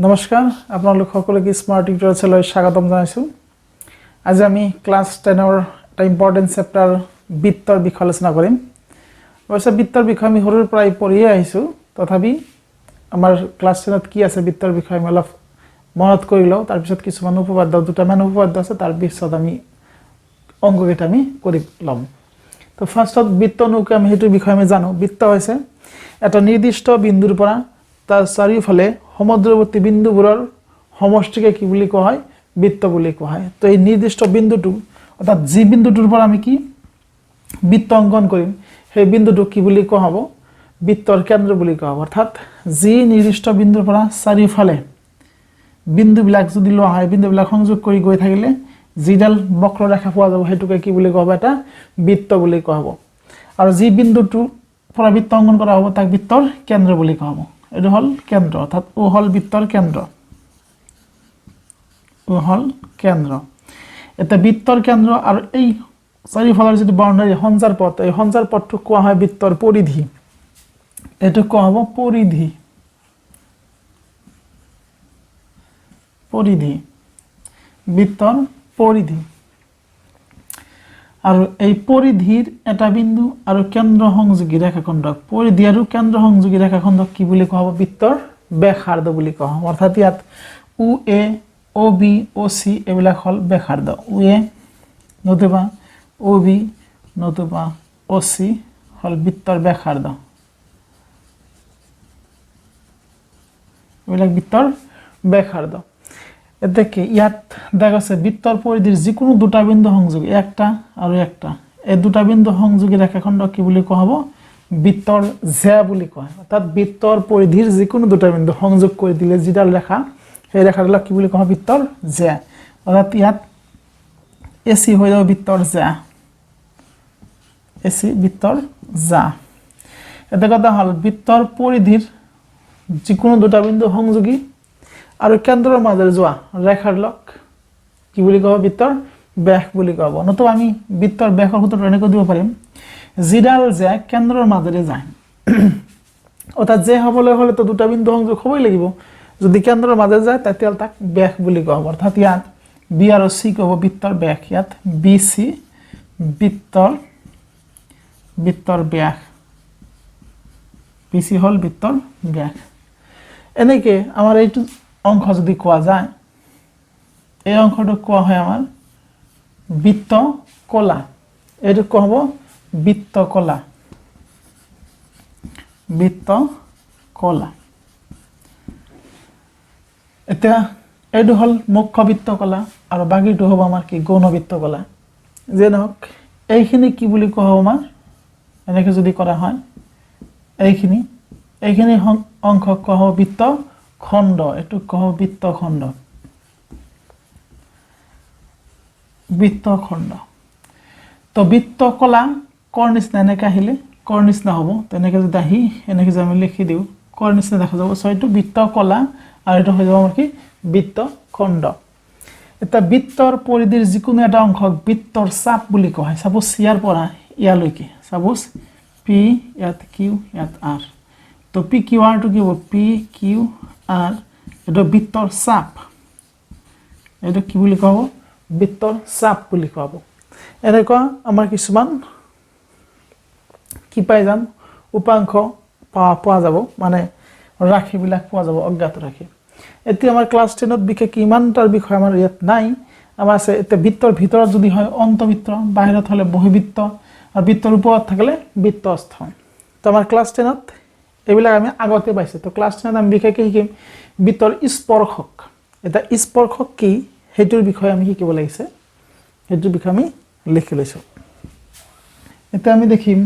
নমস্কাৰ আপোনালোক সকলোকে স্মাৰ্ট টিউটৰিয়েললৈ স্বাগতম জনাইছো। আজি আমি ক্লাস 10 ৰ এটা ইম্পৰ্টেন্ট চেপ্টাৰ বৃত্তৰ বিষয় আলোচনা কৰিম। অৱশ্যে বৃত্তৰ বিষয় আমি সৰুৰ পৰাই পঢ়িয়ে আহিছো, তথাপি আমাৰ ক্লাস 10 ত কি আছে বৃত্তৰ বিষয় আমি অলপ মনত কৰি লওঁ। তাৰ পিছত কিছুমান উপপাদ্য দুটামান উপপাদ্য আছে, তাৰ পিছত আমি অংককেইটা আমি কৰি ল'ম। তো ফাৰ্ষ্টত বৃত্ত নৌকা আমি হেতু বিষয় আমি জানো। বৃত্ত হৈছে এটা নিৰ্দিষ্ট বিন্দুৰ পৰা তাৰ চাৰিওফালে সমুদ্ৰৱৰ্তী বিন্দুবোৰৰ সমষ্টিকে কি বুলি কোৱা হয়? বৃত্ত বুলি কোৱা হয়। তো এই নিৰ্দিষ্ট বিন্দুটো অৰ্থাৎ যি বিন্দুটোৰ পৰা আমি কি বৃত্ত অংকন কৰিম সেই বিন্দুটোক কি বুলি কোৱা হ'ব? বৃত্তৰ কেন্দ্ৰ বুলি কোৱা হ'ব। অৰ্থাৎ যি নিৰ্দিষ্ট বিন্দুৰ পৰা চাৰিওফালে বিন্দুবিলাক যদি লোৱা হয়, বিন্দুবিলাক সংযোগ কৰি গৈ থাকিলে যিডাল বক্ৰৰেখা পোৱা যাব সেইটোকে কি বুলি কোৱা হ'ব? এটা বৃত্ত বুলি কোৱা হ'ব। আৰু যি বিন্দুটোৰ পৰা বৃত্ত অংকন কৰা হ'ব তাক বৃত্তৰ কেন্দ্ৰ বুলি কোৱা হ'ব। এইটো হল কেন্দ্ৰ, অৰ্থাৎ ও হল বৃত্তৰ কেন্দ্ৰ। ও হল কেন্দ্ৰ। এটা বৃত্তৰ কেন্দ্ৰ আৰু এই চাৰিওফালৰ যিটো বাউন্ডাৰী সঞ্চাৰ পথ, এই সঞ্চাৰ পথটোক কোৱা হয় বৃত্তৰ পৰিধি। এইটো কোৱা হ'ব পৰিধি। পৰিধি, বৃত্তৰ পৰিধি। আৰু এই পৰিধিৰ এটা বিন্দু আৰু কেন্দ্ৰ সংযোগী ৰেখাখণ্ডক, পৰিধি আৰু কেন্দ্ৰ সংযোগী ৰেখাখণ্ডক কি বুলি কোৱা হ'ব? বৃত্তৰ ব্যাসাৰ্ধ বুলি কোৱা হ'ব। অৰ্থাৎ ইয়াত ও এ, ও বি, ও সি এইবিলাক হল ব্যাসাৰ্ধ। ও এ নতুবা ও বি নতুবা ও সি হল বৃত্তৰ ব্যাসাৰ্ধ। এইবিলাক বৃত্তৰ ব্যাসাৰ্ধ। এতেকে ইয়াত দেখা আছে বৃত্তৰ পৰিধিৰ যিকোনো দুটা বিন্দু সংযোগী, একটা আৰু একটা, এই দুটা বিন্দু সংযোগী ৰেখাখণ্ডক কি বুলি কোৱা হ'ব? বৃত্তৰ জ্যা বুলি কোৱা হয়। অৰ্থাৎ বৃত্তৰ পৰিধিৰ যিকোনো দুটা বিন্দু সংযোগ কৰি দিলে যিডাল ৰেখা, সেই ৰেখাডালক কি বুলি কোৱা হয়? বৃত্তৰ জ্যা। অৰ্থাৎ ইয়াত এসি হৈ যাব বৃত্তৰ জ্যা। এসি বৃত্তৰ জ্যা। এটা কথা হল বৃত্তৰ পৰিধিৰ যিকোনো দুটা বিন্দু সংযোগী আৰু কেন্দ্ৰৰ মাজেৰে যোৱা ৰেখাডালক কি বুলি কোৱা হ'ব? বৃত্তৰ ব্যাস বুলি কোৱা হ'ব। নতুবা আমি বৃত্তৰ ব্যাসৰ সূত্ৰটো এনেকৈ দিব পাৰিম, যিডাল যে কেন্দ্ৰৰ মাজেৰে যায়, অৰ্থাৎ যে হ'বলৈ হ'লে তো দুটা বিন্দু সংযোগ হ'বই লাগিব। যদি কেন্দ্ৰৰ মাজেৰে যায় তেতিয়াহ'লে তাক ব্যাস বুলি কোৱা হ'ব। অৰ্থাৎ ইয়াত বি আৰু সি ক'ব বৃত্তৰ ব্যাস। ইয়াত বি সি বৃত্তৰ ব্যাস। বি সি হ'ল বৃত্তৰ ব্যাস। এনেকে আমাৰ এইটো অংশ যদি কোৱা যায়, এই অংশটোক কোৱা হয় আমাৰ বৃত্ত কলা। এইটো কোৱা হ'ব বৃত্ত কলা। বৃত্ত কলা। এতিয়া এইটো হল মুখ্য বৃত্ত কলা আৰু বাকীটো হ'ব আমাৰ কি গৌণ বৃত্ত কলা। যে নহওক এইখিনি কি বুলি কোৱা হ'ব আমাৰ? এনেকে যদি কৰা হয় এইখিনি অংশক কোৱা হ'ব বৃত্ত খণ্ড। এইটো কোৱা হ'ব বৃত্ত খণ্ড। বৃত্ত খণ্ড। তো বৃত্ত কলা কৰ নিচিনা এনেকে আহিলে কৰ নিচিনা হ'ব। তেনেকে যদি আহি এনেকে যদি আমি লিখি দিওঁ কৰ নিচিনা দেখা যাব। সো এইটো বৃত্ত কলা আৰু এইটো হৈ যাব আমাৰ কি? বৃত্ত খণ্ড। এটা বৃত্তৰ পৰিধিৰ যিকোনো এটা অংশক বৃত্তৰ চাপ বুলি কোৱা হয়। সাপোজ ইয়াৰ পৰা ইয়ালৈকে, সাপোজ পি, ইয়াত কিউ, ইয়াত আৰ। তো পি কিউ আৰটো কি হ'ব? P Q R. এইটো বৃত্তৰ চাপ। এইটো কি বুলি কোৱা হ'ব? বৃত্তৰ চাপ বুলি কোৱা হ'ব। এনেকুৱা আমাৰ কিছুমান কি পাই যাম? উপাংশ পোৱা যাব, মানে ৰাশিবিলাক পোৱা যাব, অজ্ঞাত ৰাশি। এতিয়া আমাৰ ক্লাছ 10ত বিশেষ ইমানটাৰ বিষয় আমাৰ ইয়াত নাই। আমাৰ আছে এতিয়া বৃত্তৰ ভিতৰত যদি হয় অন্তবৃত্ত, বাহিৰত হ'লে বহিবৃত্ত, আৰু বৃত্তৰ ওপৰত থাকিলে বৃত্তস্থ। তো আমাৰ ক্লাছ 10ত এইবিলাক আমি আগতে পাইছোঁ। তো ক্লাছ 10ত আমি বিশেষকৈ শিকিম বৃত্তৰ স্পৰ্শক। এটা স্পৰ্শক কি সেইটোৰ বিষয়ে আমি শিকিব লাগিছে। সেইটোৰ বিষয়ে আমি লিখি লৈছোঁ। এতিয়া আমি দেখিম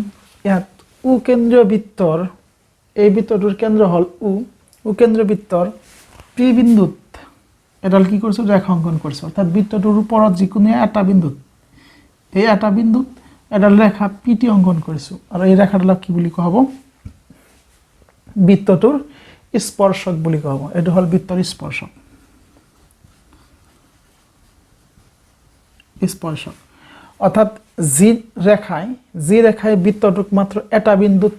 ইয়াত ও কেন্দ্ৰীয় বৃত্তৰ, এই বৃত্তটোৰ কেন্দ্ৰ হ'ল ও। ও কেন্দ্ৰীয় বৃত্তৰ পি বিন্দুত এডাল কি কৰিছোঁ? ৰেখা অংকন কৰিছোঁ। অৰ্থাৎ বৃত্তটোৰ ওপৰত যিকোনো এটা বিন্দুত, এই এটা বিন্দুত এডাল ৰেখা পি টি অংকন কৰিছোঁ। আৰু এই ৰেখাডালক কি বুলি কোৱা হ'ব? বৃত্তটোৰ স্পৰ্শক বুলি কোৱা হ'ব। এইটো হ'ল বৃত্তৰ স্পৰ্শক। স্পৰ্শক অৰ্থাৎ যি ৰেখাই বৃত্তটোক মাত্ৰ এটা বিন্দুত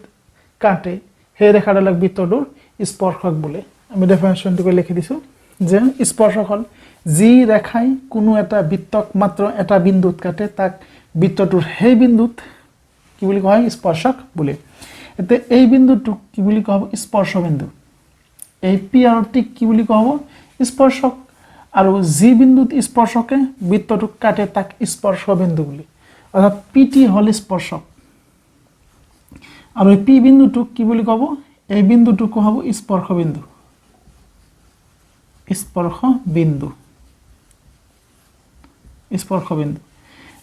কাটে সেই ৰেখাডালক বৃত্তটোৰ স্পৰ্শক বোলে। আমি ডেফিনেশ্যনটো লিখি দিছোঁ যে স্পৰ্শক হ'ল যি ৰেখাই কোনো এটা বৃত্তক মাত্ৰ এটা বিন্দুত কাটে তাক বৃত্তটোৰ সেই বিন্দুত কি বুলি কোৱা হয় স্পৰ্শক বুলি এতিয়া এই বিন্দুটোক কি বুলি কোৱা হ'ব স্পৰ্শ বিন্দু এই পি আৰু টি কি বুলি কোৱা হ'ব স্পৰ্শক আৰু যি বিন্দুত স্পৰ্শকে বৃত্তটোক কাটে তাক স্পৰ্শ বিন্দু বুলি অৰ্থাৎ পি টি হ'ল স্পৰ্শক আৰু এই পি বিন্দুটোক কি বুলি ক'ব এই বিন্দুটোক কোৱা হ'ব স্পৰ্শ বিন্দু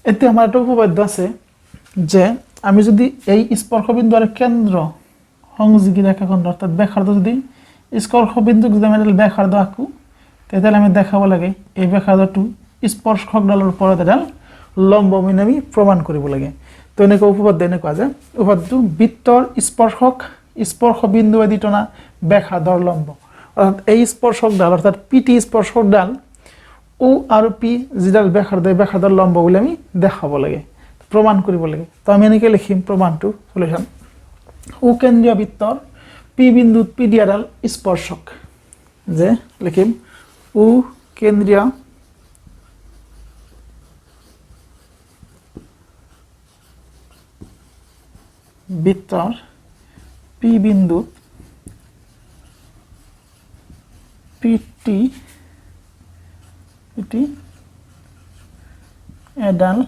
এতিয়া আমাৰ এটা উপপাদ্য আছে যে আমি যদি এই স্পৰ্শ বিন্দু আৰু কেন্দ্ৰ সংযোগী ৰেখাখণ্ড অৰ্থাৎ ব্যাসাৰ্ধ যদি স্পৰ্শ বিন্দুক যদি আমি ব্যাসাৰ্ধ আঁকো তেতিয়াহ'লে আমি দেখাব লাগে এই ব্যাসাৰ্ধটো স্পৰ্শকডালৰ ওপৰত এডাল লম্ব বুলি আমি প্ৰমাণ কৰিব লাগে তো এনেকুৱা উপপাদ্য এনেকুৱা যে উপপাদ্যটো বৃত্তৰ স্পৰ্শক স্পৰ্শ বিন্দু আদি টনা ব্যাসাৰ্ধৰ লম্ব অৰ্থাৎ এই স্পৰ্শকডাল অৰ্থাৎ পি টি স্পৰ্শকডাল ও আৰু পি যিডাল ব্যাসাৰ্ধৰ লম্ব বুলি আমি দেখাব লাগে প্ৰমাণ কৰিব লাগে তো আমি এনেকৈ লিখিম প্ৰমাণটো সলিউশ্যন ও কেন্দ্ৰীয় বৃত্তৰ পি বিন্দুত পি দিয়াডাল স্পৰ্শক যে লিখিম ও কেন্দ্ৰীয় বৃত্তৰ পি বিন্দুত পি টি এডাল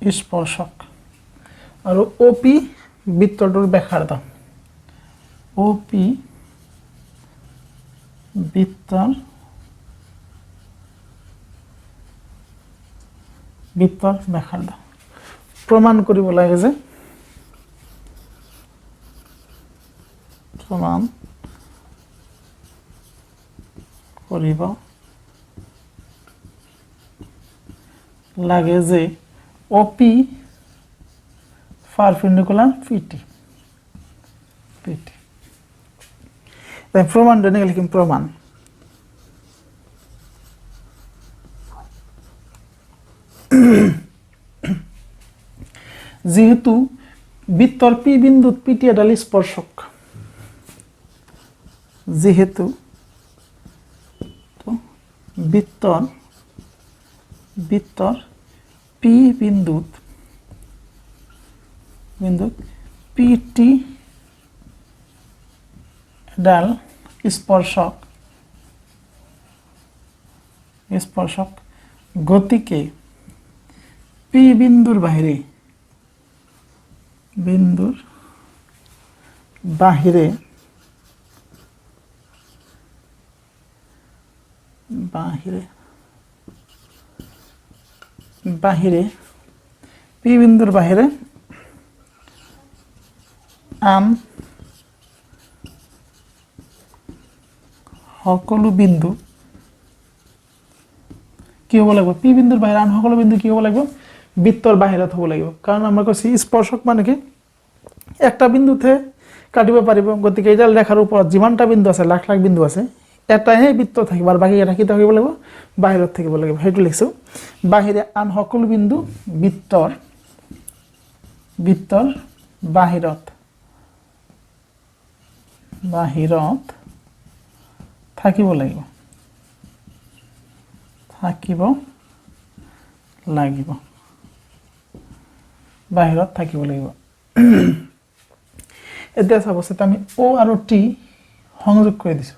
স্পৰ্শক আৰু অ পি বৃত্তটোৰ ব্যাসাৰ্ধ অ পি বৃত্তৰ ব্যাসাৰ্ধ প্ৰমাণ কৰিব লাগে যে প্ৰমাণ কৰিব লাগে যে OP perpendicular PT তাই প্রমাণ দেনে লিখিম প্রমাণ যেহেতু বৃত্তর P বিন্দুত PT এডাল স্পর্শক যেহেতু তো বৃত্তর P বিন্দুত PT এডাল স্পর্শক গতিকে P বিন্দুর বাহিরে P বিন্দুর বাহিরে আন সকলো বিন্দু কি হ'ব লাগিব P বিন্দুৰ বাহিৰে আন সকলো বিন্দু কি হ'ব লাগিব বৃত্তৰ বাহিৰত হ'ব লাগিব কাৰণ আমাৰ কৈছে স্পৰ্শক মানে কি একটা বিন্দুতে কাটিব পাৰিব গতিকে এইডাল ৰেখাৰ ওপৰত যিমানটা বিন্দু আছে লাখ লাখ বিন্দু আছে এটাহে বৃত্ত থাকিব আৰু বাকি এটা কি থাকিব লাগিব বাহিৰত থাকিব লাগিব হেতু লিখছো বাহিৰে আন সকলো বিন্দু বৃত্তৰ বাহিৰত থাকিব লাগিব বাহিৰত থাকিব লাগিব এতিয়া চাব আমি O আৰু T সংযোগ কৰি দিছো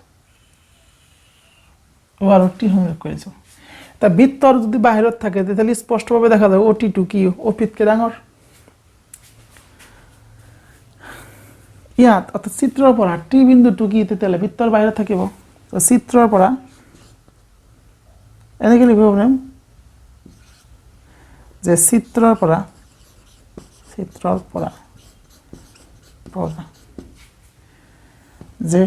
O আৰু T সংযোগ কৰিছো তা বৃত্তৰ যদি বাহিৰত থাকে তেতিয়াহ'লে স্পষ্টভাৱে দেখা যাব OT টো কি OP তকৈ ডাঙৰ ইয়াত অৰ্থাৎ চিত্ৰৰ পৰা T বিন্দুটো কি তেতিয়াহ'লে বৃত্তৰ বাহিৰত থাকিব তো চিত্ৰৰ পৰা এনেকৈ লিখিব পাৰিম যে চিত্ৰৰ পৰা যে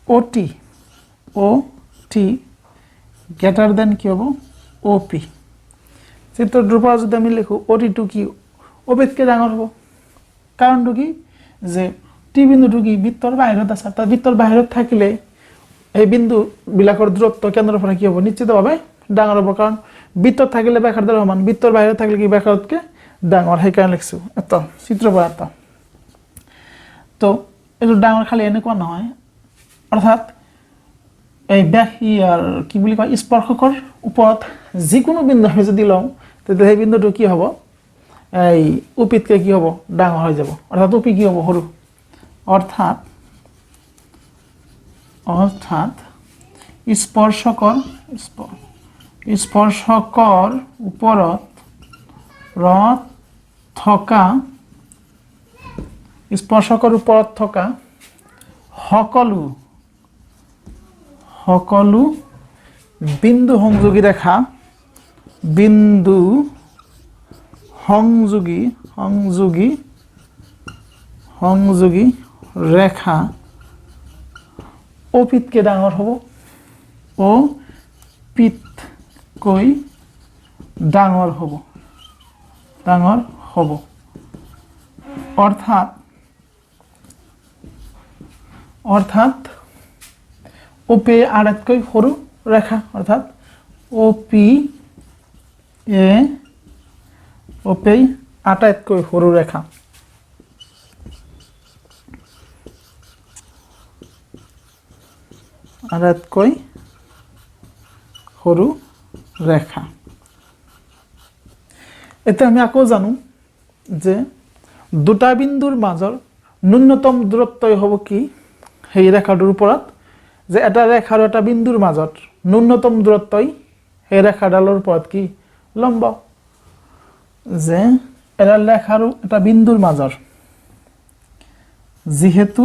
OT গ্ৰেটাৰ দেন কি হ'ব OP চিত্ৰটোৰ পৰা যদি আমি লিখো OT টো কি OP তকৈ ডাঙৰ হ'ব কাৰণটো কি যে T বিন্দুটো কি বৃত্তৰ বাহিৰত আছে তাৰ বৃত্তৰ বাহিৰত থাকিলে এই বিন্দু বিলাকৰ দূৰত্ব কেন্দ্ৰৰ পৰা কি হ'ব নিশ্চিতভাৱে ডাঙৰ হ'ব কাৰণ বৃত্তত থাকিলে ব্যাসাৰ্ধৰ সমান বৃত্তৰ বাহিৰত থাকিলে কি ব্যাসাৰ্ধতকৈ ডাঙৰ সেই কাৰণে লিখছো এটা চিত্ৰৰ পৰা এটা তো এইটো ডাঙৰ খালি এনেকুৱা নহয় অৰ্থাৎ এই ইয়াৰ কি বুলি কয় স্পৰ্শকৰ ওপৰত যিকোনো বিন্দু আমি যদি লওঁ তেতিয়া সেই বিন্দুটো কি হ'ব এই ওপিতকৈ কি হ'ব ডাঙৰ হৈ যাব অৰ্থাৎ ওপি কি হ'ব সৰু অৰ্থাৎ স্পৰ্শকৰ ওপৰত থকা সকলো বিন্দু সংযোগী ৰেখা অপিতকৈ ডাঙৰ হ'ব অপিতকৈ ডাঙৰ হ'ব অৰ্থাৎ OP আটাইতকৈ সৰু ৰেখা অৰ্থাৎ OP আটাইতকৈ সৰু ৰেখা এতিয়া আমি আকৌ জানো যে দুটা বিন্দুৰ মাজৰ ন্যূনতম দূৰত্বই হ'ব কি সেই ৰেখাটোৰ ওপৰত যে এটা ৰেখা আৰু এটা বিন্দুৰ মাজত ন্যূনতম দূৰত্বই সেই ৰেখাডালৰ ওপৰত কি লম্ব যে এটা ৰেখা আৰু এটা বিন্দুৰ মাজৰ যিহেতু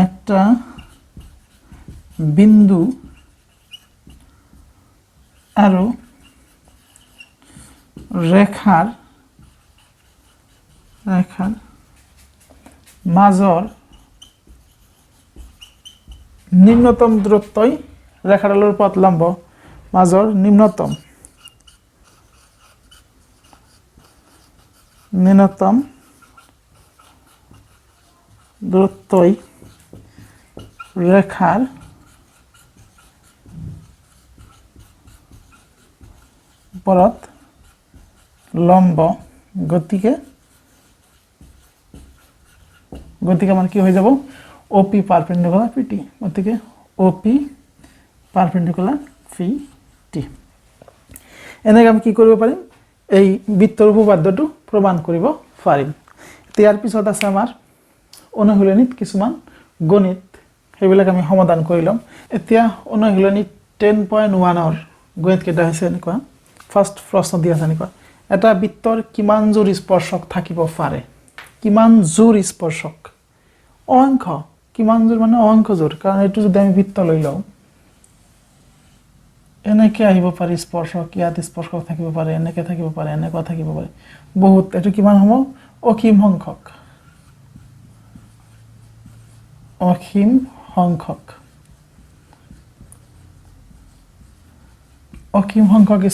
একটা বিন্দু আৰু ৰেখাৰ মাজৰ নিম্নতম দূৰত্বই ৰেখাডালৰ ওপৰত লম্ব মাজৰ নিম্নতম দূৰত্বই ৰেখাৰ ওপৰত লম্ব গতিকে মানে কি হৈ যাব OP পাৰপেন্ডিকুলাৰ PT গতিকে OP পাৰপেন্ডিকুলাৰ PT এনেকৈ আমি কি কৰিব পাৰিম এই বৃত্তৰ উপপাদ্যটো প্ৰমাণ কৰিব পাৰিম ইয়াৰ পিছত আছে আমাৰ অনুশীলনীত কিছুমান গণিত সেইবিলাক আমি সমাধান কৰি ল'ম এতিয়া অনুশীলনী 10.1 গণিত কেইটা হৈছে এনেকুৱা ফাৰ্ষ্ট প্ৰশ্ন দিয়া আছে এনেকুৱা এটা বৃত্তৰ কিমান জোৰ স্পৰ্শক থাকিব পাৰে কিমান জোৰ স্পৰ্শক অংক কিমান জোৰ মানে অংক জোৰ কাৰণ এইটো যদি আমি বৃত্ত লৈ লওঁ এনেকৈ আহিব পাৰে স্পৰ্শক ইয়াত স্পৰ্শক থাকিব পাৰে এনেকৈ থাকিব পাৰে এনেকুৱা থাকিব পাৰে বহুত এইটো কিমান হ'ব অসীম সংখ্যক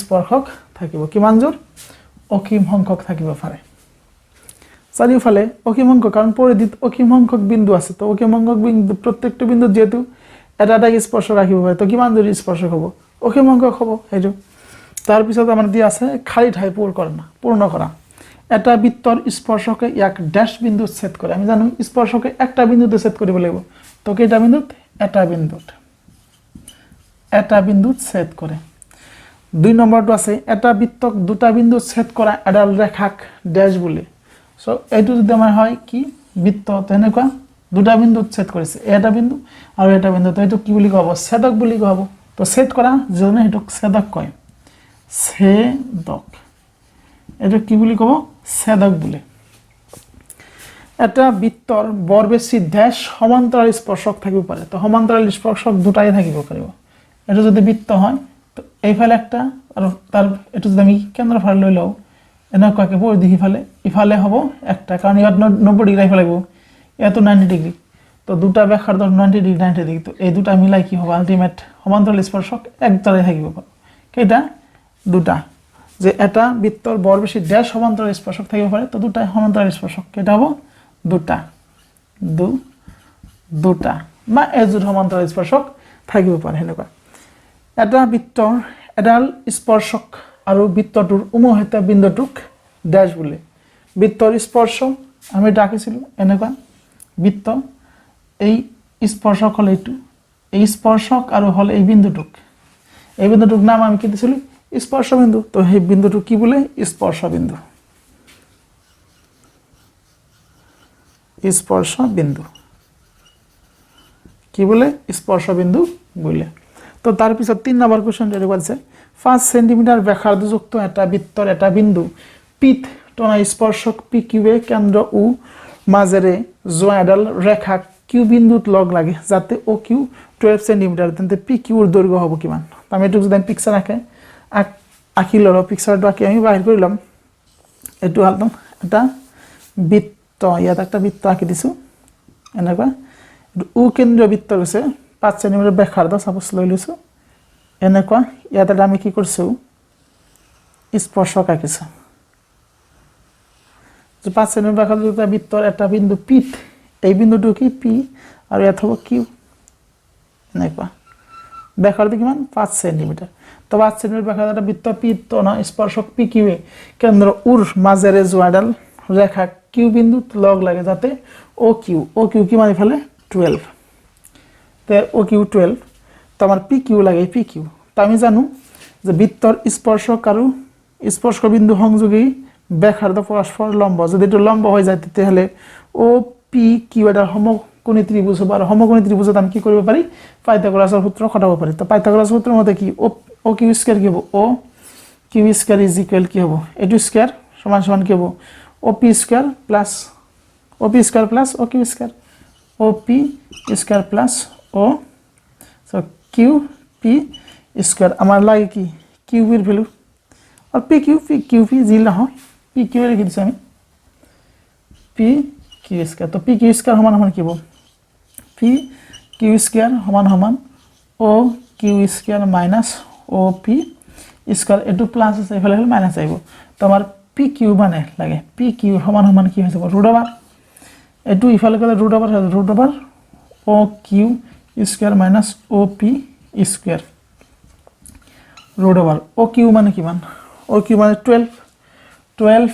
স্পৰ্শক থাকিব কিমান জোৰ অসীম সংখ্যক থাকিব পাৰে চাৰিওফালে অসীম সংখ্যক কাৰণ পৰিধিত অসীম সংখ্যক বিন্দু আছে তো অসীম সংখ্যক বিন্দু প্ৰত্যেকটো বিন্দুত যেহেতু এটা স্পৰ্শ ৰাখিব পাৰে তো কিমান জোৰ স্পৰ্শক হ'ব অসীম সংখ্যক হ'ব সেইটো তাৰ পিছত আমাৰ দিয়া আছে খালী ঠাই পূৰ্ণ কৰা এটা বৃত্তৰ স্পৰ্শকে ইয়াক ড্যাশ বিন্দুত ছেদ কৰে আমি জানো স্পৰ্শকে একটা বিন্দুতে ছেদ কৰিব লাগিব তো কেইটা বিন্দুত এটা বিন্দুত ছেদ কৰে 2 নম্বৰটো আছে এটা বৃত্তক দুটা বিন্দুত ছেদ কৰা এডাল ৰেখাক ড্যাশ বোলে সো এইটো যদি আমাৰ হয় কি বৃত্ত তেনেকুৱা দুটা বিন্দুত ছেদ কৰিছে এটা বিন্দু আৰু এটা বিন্দু তো এইটো কি বুলি কব ছেদক বুলি কব তো ছেদ কৰা জনে এইটো ছেদক কয় এইটো কি বুলি কব ছেদক বোলে এটা বৃত্তৰ বৰ বেছি ড্যাশ সমান্তৰাল স্পৰ্শক থাকিব পাৰে তো সমান্তৰাল স্পৰ্শক দুটাই থাকিব পাৰিব এটো যদি বৃত্ত হয় তো এইফালে একটা আৰু তাৰ এটো যদি আমি কেন্দ্ৰ ফালে লৈ লও এনেকুৱাকে পৰিধি ইফালে হ'ব একটা কাৰণ ইয়াত 90 ডিগ্ৰী ইফালে লাগিব ইয়াতো 90 ডিগ্ৰী তো দুটা ব্যাসাৰ 90 ডিগ্ৰী তো এই দুটা মিলাই কি হ'ব আলটিমেট সমান্তৰাল স্পৰ্শক একদৰে থাকিব পাৰে কেইটা দুটা যে এটা বৃত্তৰ বৰ বেছি ড্যাশ সমান্তৰাল স্পৰ্শক থাকিব পাৰে তো দুটা সমান্তৰাল স্পৰ্শক কেইটা হ'ব দুটা বা এজোৰ সমান্তৰাল স্পৰ্শক থাকিব পাৰে হেনেকুৱা এটা বৃত্তৰ এডাল স্পৰ্শক আৰু বৃত্তটোৰ উমৈহতীয়া বিন্দুটোক ড্যাশ বোলে বৃত্তৰ স্পৰ্শ আমি ডাকিছিলোঁ এনেকুৱা বৃত্ত এই স্পৰ্শক হ'ল এইটো এই স্পৰ্শক আৰু হ'ল এই বিন্দুটোক নাম আমি কি দিছিলোঁ স্পৰ্শ বিন্দু তো সেই বিন্দুটো কি বোলে স্পৰ্শ বিন্দু কি বোলে স্পৰ্শ বিন্দু বোলে তো তাৰ পিছত 3 নম্বৰ কোশ্চেন ৰেডি আছে 5 সেন্টিমিটাৰ ব্যাসাৰ্ধযুক্ত এটা বৃত্তৰ এটা বিন্দু পিত টনা স্পৰ্শক পি কিউবে কেন্দ্ৰ ও মাজেৰে যোৱা এডাল ৰেখা কিউ বিন্দুত লগ লাগে যাতে ও কিউ 12 সেন্টিমিটাৰ তেন্তে পি কিউৰ দৈৰ্ঘ্য হ'ব কিমান আমি এটুক যদি পিকচাৰ আঁকি ললো পিকচাৰটো আঁকি আমি বাহিৰ কৰিলাম এটু হালদম এটা বৃত্ত ইয়াত একটা বৃত্ত আঁকি দিছো এনেকুৱা ও কেন্দ্ৰীয় বৃত্ত আছে 5 সেন্টিমিটাৰ ব্যাসাৰ্ধ সাপোজ লৈ লৈছো এনেকুৱা ইয়াত আমি কি কৰিছো স্পৰ্শক আঁকিছো যে 5 সেন্টিমিটাৰ ব্যাসাৰ্ধযুক্ত বৃত্তৰ এটা বিন্দু পিত এই বিন্দুটো কি পি আৰু ইয়াত হ'ব কিউ এনেকুৱা ব্যাসাৰ্ধ কিমান 5 সেন্টিমিটাৰ তো 5 সেন্টিমিটাৰ ব্যাসাৰ্ধ এটা বৃত্ত পিত টনা স্পৰ্শক পি কিউৱে কেন্দ্ৰ উৰ মাজেৰে যোৱা এডাল ৰেখা কিউ বিন্দুত লগ লাগে যাতে ও কিউ কিমান ইফালে 12 তে ও কিউ 12 তো আমার পি কিউ লাগে পি কিউ তো আমি জানো যে বৃত্তৰ স্পৰ্শক আৰু স্পৰ্শ বিন্দু সংযোগী ব্যাসাৰ্ধ পৰস্পৰ লম্ব যদি এটা লম্ব হৈ যায় তেতিয়াহলে ও পি কিউ এটা সমকোণী ত্ৰিভুজ হ'ব আৰু সমকোণী ত্ৰিভুজত আমি কি কৰিব পাৰি পাইথাগোৰাছৰ সূত্ৰ খটাব পাৰি তো পাইথাগোৰাছৰ সূত্ৰৰ মতে কি ও কিউ স্কয়ার কি হ'ব ও কিউ স্কয়ার ইজ ইকুয়াল কি হ'ব এটো স্কয়ার সমান সমান কি হ'ব O P square plus O Q square O P square plus O so Q P square আমার লাগে কি কিউ এর ভ্যালু আর কিউ পি জিল না হয় পি কিউ এর কি দিছি আমি পি কিউ স্কয়ার তো পি কিউ স্কয়ার সমান কি হ'ব পি কিউ স্কয়ার সমান O Q square minus O P square এটো প্লাস আছে এফালে হল মাইনাস আইব তো আমার পি কিউ মানে লাগে পি কিউ সমান কি হৈ যাব √ এটো ইফালে গলে √ O Q square minus O P square √ O Q মানে কিমান ও কিউ মানে 12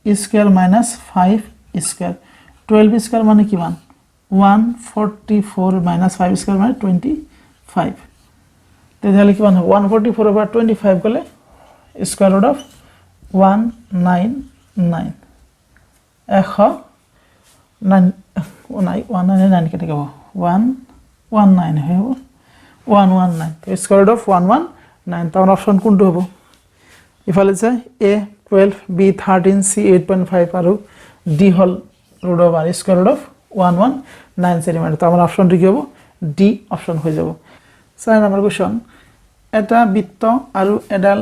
স্কয়ার মাইনাস 5 স্কয়ার 12 স্কয়ার মানে কিমান 144 মাইনাস 5 স্কয়ার মানে 25 তেতিয়াহলে কিমান হ'ব 144 over 25 গলে স্কয়ার ৰুট অফ 199 199 কেটে যাব 119 হ'ব 119 তো স্কয়ার ৰুট অফ 119 তাৰ অপচন কোনটো হ'ব ইফালে যে a 12 b 13 c 8.5 আৰু d hall √ of r square root of 119 centimetre তো আমাৰ অপচনটো কি হ'ব ডি অপচন হৈ যাব 4 নম্বৰ কোশ্চন এটা বৃত্ত আৰু এডাল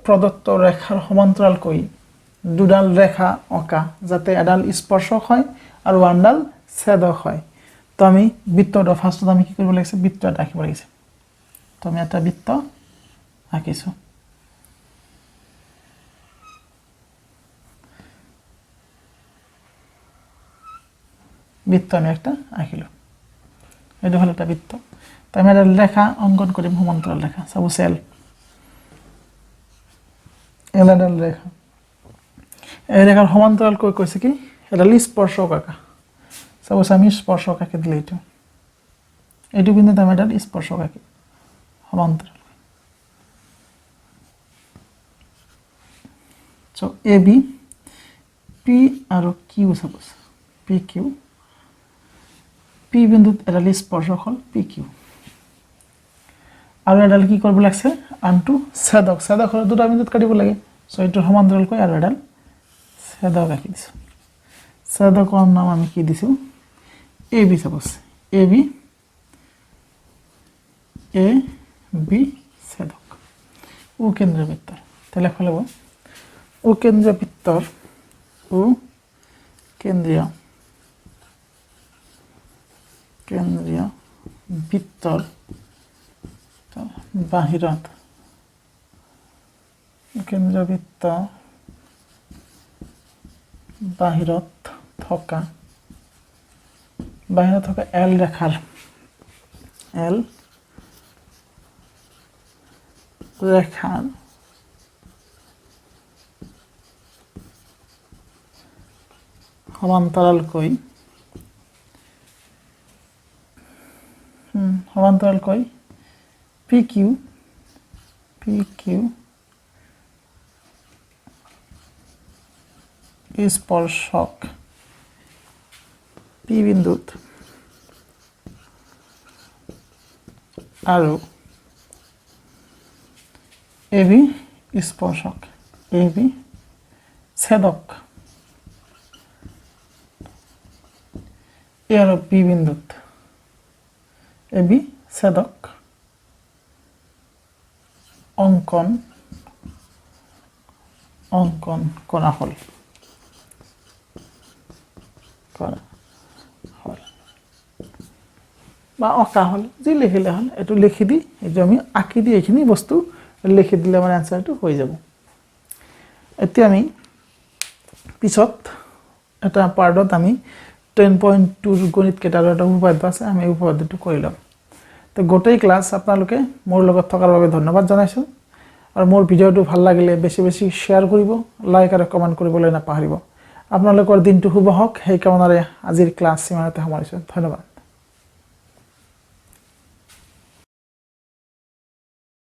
প্ৰদত্ত ৰেখাৰ সমান্তৰালকৈ দুডাল ৰেখা অঁকা যাতে এডাল স্পৰ্শক হয় আৰু আনডাল ছেদক হয় তো আমি বৃত্তটো ফাৰ্স্টত আমি কি কৰিব লাগিছে বৃত্ত এটা আঁকিব লাগিছে তো আমি এটা বৃত্ত আঁকিছো বৃত্ত আমি একটা আঁকিলো এটা হলো একটা বৃত্ত তো আমি একটা রেখা অঙ্কন করি সমান্তরাল রেখা সাপোজ এল এডাল রেখা এই রেখার সমান্তরাল কইছে কি এডাল স্পর্শক আঁকা সাপোজ আমি স্পর্শক আঁকি দিলে এইটো কিন্তু আমি এডাল স্পর্শক আঁকি সমান্তরাল so A B P R Q suppose P Q P বিন্দুত এডাল স্পর্শক হল পি কিউ আৰু এডাল কি কৰিব লাগছে আনটো ছেদক হল দুটা বিন্দুত কাটিব লাগে সো এইটো সমান্তৰাল কৈ আৰু এডাল ছেদক আঁকি দিছো ছেদকৰ নাম আমি কি দিছো A B suppose A B ছেদক ও কেন্দ্ৰীয় বৃত্তৰ তাহলে লেখা হ'ব ও কেন্দ্ৰীয় বৃত্তৰ ও কেন্দ্ৰীয় বৃত্তৰ বাহিৰত কেন্দ্ৰীয় বৃত্তৰ বাহিৰত থকা এল ৰেখাৰ সমান্তৰালকৈ PQ স্পৰ্শক P বিন্দুত আৰু AB স্পৰ্শক AB ছেদক A আৰু P বিন্দুত AB ছেদক অঙ্কন কৰা হ'ল বা অঁকা হ'ল যি লিখিলে হ'ল এইটো লিখি দি এইটো আমি আঁকি দি এইখিনি বস্তু লিখি দিলে মানে আনসাৰটো হৈ যাব এতিয়া আমি পিছত এটা পাৰ্টত আমি 10.2 গণিত কেইটাৰ এটা উপপাদ্য আছে আমি উপপাদ্যটো কৰি ল'ম তো গোটেই ক্লাছ আপোনালোকে মোৰ লগত থকাৰ বাবে ধন্যবাদ জনাইছো আৰু মোৰ ভিডিঅ'টো ভাল লাগিলে বেছি বেছি শ্বেয়াৰ কৰিব লাইক আৰু কমেন্ট কৰিবলৈ নাপাহৰিব আপোনালোকৰ দিনটো শুভ হওক সেই কামনাৰে আজিৰ ক্লাছ ইমানতে সামৰিছো ধন্যবাদ